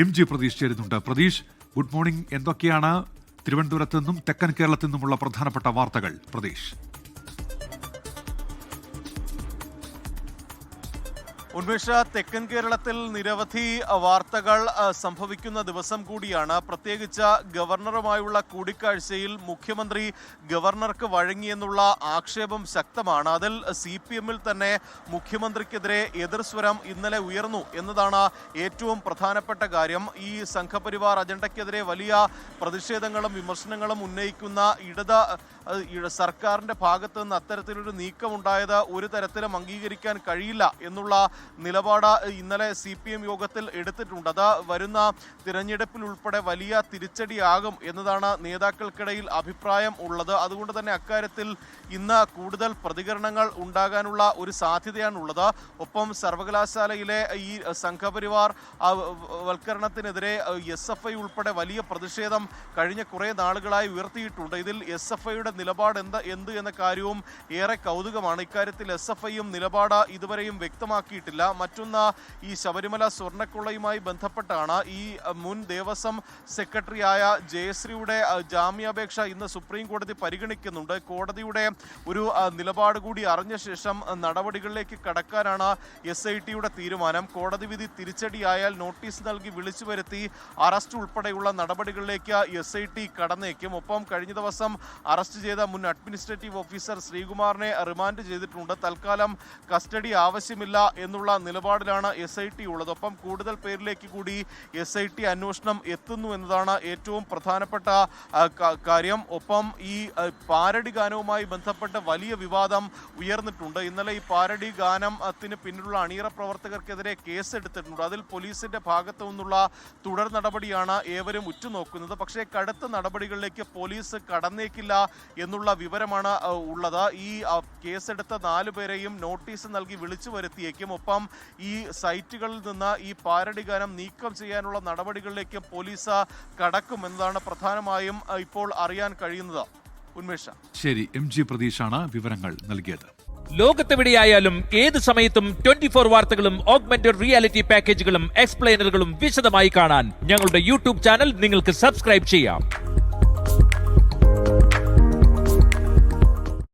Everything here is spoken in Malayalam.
MG പ്രതീഷ് ചേരുന്നുണ്ട്. Pratheesh, good morning. എന്തൊക്കെയാണ് തിരുവനന്തപുരത്ത് നിന്നും തെക്കൻ കേരളത്തിൽ നിന്നുമുള്ള പ്രധാനപ്പെട്ട വാർത്തകൾ? പ്രതീഷ്. ഉന്മേഷ, തെക്കൻ കേരളത്തിൽ നിരവധി വാർത്തകൾ സംഭവിക്കുന്ന ദിവസം കൂടിയാണ്. പ്രത്യേകിച്ച് ഗവർണറുമായുള്ള കൂടിക്കാഴ്ചയിൽ മുഖ്യമന്ത്രി ഗവർണർക്ക് വഴങ്ങിയെന്നുള്ള ആക്ഷേപം ശക്തമാണ്. അതിൽ CPM-ൽ തന്നെ മുഖ്യമന്ത്രിക്കെതിരെ എതിർസ്വരം ഇന്നലെ ഉയർന്നു എന്നതാണ് ഏറ്റവും പ്രധാനപ്പെട്ട കാര്യം. ഈ സംഘപരിവാർ അജണ്ടയ്ക്കെതിരെ വലിയ പ്രതിഷേധങ്ങളും വിമർശനങ്ങളും ഉന്നയിക്കുന്ന സർക്കാരിന്റെ ഭാഗത്ത് നിന്ന് അത്തരത്തിലൊരു നീക്കമുണ്ടായത് ഒരു തരത്തിലും അംഗീകരിക്കാൻ കഴിയില്ല എന്നുള്ള നിലപാട് ഇന്നലെ CPM യോഗത്തിൽ എടുത്തിട്ടുണ്ട്. അത് വരുന്ന തിരഞ്ഞെടുപ്പിൽ ഉൾപ്പെടെ വലിയ തിരിച്ചടിയാകും എന്നതാണ് നേതാക്കൾക്കിടയിൽ അഭിപ്രായം ഉള്ളത്. അതുകൊണ്ട് തന്നെ അക്കാര്യത്തിൽ ഇന്ന് കൂടുതൽ പ്രതികരണങ്ങൾ ഉണ്ടാകാനുള്ള ഒരു സാധ്യതയാണുള്ളത്. ഒപ്പം സർവകലാശാലയിലെ ഈ സംഘപരിവാർ വൽക്കരണത്തിനെതിരെ SFI ഉൾപ്പെടെ വലിയ പ്രതിഷേധം കഴിഞ്ഞ കുറേ നാളുകളായി ഉയർത്തിയിട്ടുണ്ട്. ഇതിൽ SFIയുടെ നിലപാട് എന്ത് എന്ന കാര്യവും ഏറെ കൗതുകമാണ്. ഇക്കാര്യത്തിൽ SFIയും നിലപാട് ഇതുവരെയും വ്യക്തമാക്കിയിട്ടില്ല. മറ്റൊന്ന്, ഈ ശബരിമല സ്വർണ്ണക്കൊള്ളയുമായി ബന്ധപ്പെട്ടാണ് ഈ മുൻ ദേവസ്വം സെക്രട്ടറിയായ ജയശ്രീയുടെ ജാമ്യാപേക്ഷ ഇന്ന് സുപ്രീം കോടതി പരിഗണിക്കുന്നുണ്ട്. കോടതിയുടെ ഒരു നിലപാട് കൂടി അറിഞ്ഞ ശേഷം നടപടികളിലേക്ക് കടക്കാനാണ് SITയുടെ തീരുമാനം. കോടതി വിധി തിരിച്ചടിയായാൽ നോട്ടീസ് നൽകി വിളിച്ചു വരുത്തി അറസ്റ്റ് ഉൾപ്പെടെയുള്ള നടപടികളിലേക്ക് SIT കടന്നേക്കും. ഒപ്പം കഴിഞ്ഞ ദിവസം അറസ്റ്റ് ചെയ്ത മുൻ അഡ്മിനിസ്ട്രേറ്റീവ് ഓഫീസർ ശ്രീകുമാറിനെ റിമാൻഡ് ചെയ്തിട്ടുണ്ട്. തൽക്കാലം കസ്റ്റഡി ആവശ്യമില്ല എന്നുള്ള നിലപാടിലാണ് SIT ഉള്ളത്. ഒപ്പം കൂടുതൽ പേരിലേക്ക് കൂടി SIT അന്വേഷണം എത്തുന്നു എന്നതാണ് ഏറ്റവും പ്രധാനപ്പെട്ട കാര്യം. ഒപ്പം ഈ പാരഡി ഗാനവുമായി ബന്ധപ്പെട്ട് വലിയ വിവാദം ഉയർന്നിട്ടുണ്ട്. ഇന്നലെ ഈ പാരഡി ഗാനത്തിന് പിന്നിലുള്ള അണിയറ പ്രവർത്തകർക്കെതിരെ കേസെടുത്തിട്ടുണ്ട്. അതിൽ പോലീസിന്റെ ഭാഗത്തു നിന്നുള്ള തുടർ നടപടിയാണ് ഏവരും ഉറ്റുനോക്കുന്നത്. പക്ഷേ കടുത്ത നടപടികളിലേക്ക് പോലീസ് കടന്നേക്കില്ല എന്നുള്ള വിവരമാണ് ഉള്ളത്. ഈ കേസെടുത്ത 4 പേരെയും നോട്ടീസ് നൽകി വിളിച്ചു വരുത്തിയേക്കും. ഒപ്പം ഈ സൈറ്റുകളിൽ നിന്ന് ഈ പാരഡി ഗാനം നീക്കം ചെയ്യാനുള്ള നടപടികളിലേക്ക് പോലീസ് കടക്കും എന്നതാണ് പ്രധാനമായും ഇപ്പോൾ അറിയാൻ കഴിയുന്നത്. ഉന്മേഷ. ശരി, MG പ്രതീഷാണ് വിവരങ്ങൾ നൽകിയത്. ലോകത്തെവിടെയായാലും ഏത് സമയത്തും 24 വാർത്തകളും ഓഗ്മെന്റഡ് റിയാലിറ്റി പാക്കേജുകളും എക്സ്പ്ലെയിനറുകളും വിശദമായി കാണാൻ ഞങ്ങളുടെ YouTube ചാനൽ നിങ്ങൾക്ക് സബ്സ്ക്രൈബ് ചെയ്യാം.